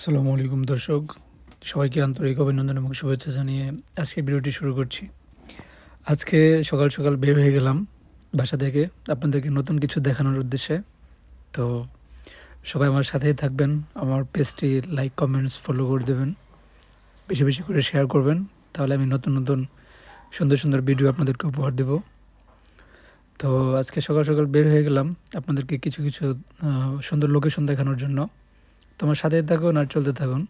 আসসালামু আলাইকুম দর্শক, সবাইকে আন্তরিক অভিনন্দন এবং শুভেচ্ছা জানিয়ে আজকে ভিডিওটি শুরু করছি। আজকে সকাল সকাল বের হয়ে গেলাম বাসা থেকে আপনাদেরকে নতুন কিছু দেখানোর উদ্দেশ্যে। তো সবাই আমার সাথেই থাকবেন, আমার পেজটি লাইক কমেন্টস ফলো করে দেবেন, বেশি বেশি করে শেয়ার করবেন, তাহলে আমি নতুন নতুন সুন্দর সুন্দর ভিডিও আপনাদেরকে উপহার দেব। তো আজকে সকাল সকাল বের হয়ে গেলাম আপনাদেরকে কিছু কিছু সুন্দর লোকেশন দেখানোর জন্য। তোমার সাথেই থাকুন আর চলতে থাকুন।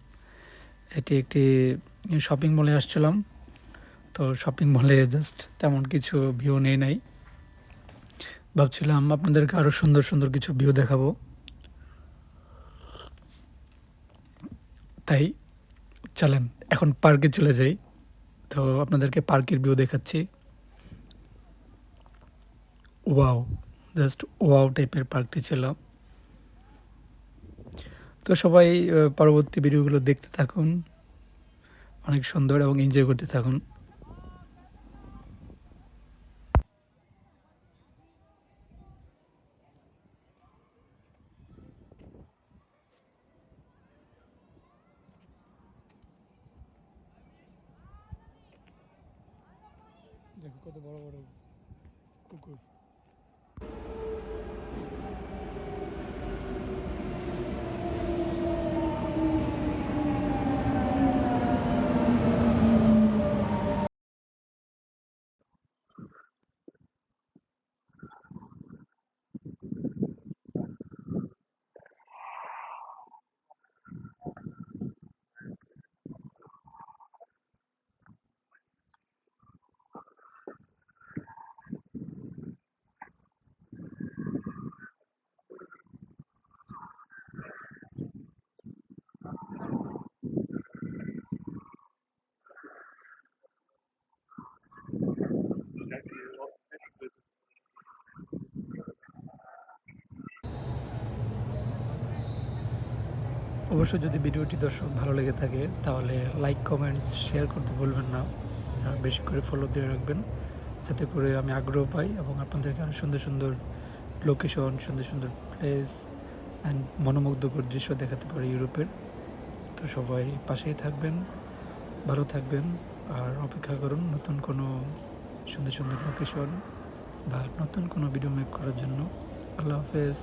এটি একটি শপিং মলে আসছিলাম। তো শপিং মলে জাস্ট তেমন কিছু ভিউ নেই নাই, ভাবছিলাম আপনাদেরকে আরও সুন্দর সুন্দর কিছু ভিউ দেখাবো, তাই চলেন এখন পার্কে চলে যাই। তো আপনাদেরকে পার্কের ভিউ দেখাচ্ছি। ওয়াও, জাস্ট ওয়াও টাইপের পার্কটি ছিল। তো সবাই পরবর্তী ভিডিওগুলো দেখতে থাকুন, অনেক সুন্দর এবং এনজয় করতে থাকুন। দেখো কত বড় বড় কুকুর। অবশ্যই যদি ভিডিওটি দর্শক ভালো লেগে থাকে তাহলে লাইক কমেন্টস শেয়ার করতে ভুলবেন না, আর বেশি করে ফলো দিয়ে রাখবেন, যাতে করে আমি আগ্রহ পাই এবং আপনাদেরকে আরও সুন্দর সুন্দর লোকেশন, সুন্দর সুন্দর প্লেস অ্যান্ড মনোমুগ্ধকর দৃশ্য দেখাতে পারি ইউরোপের। তো সবাই পাশেই থাকবেন, ভালো থাকবেন, আর অপেক্ষা করুন নতুন কোনো সুন্দর সুন্দর লোকেশন বা নতুন কোনো ভিডিও মেক করার জন্য। আল্লাহ হাফেজ।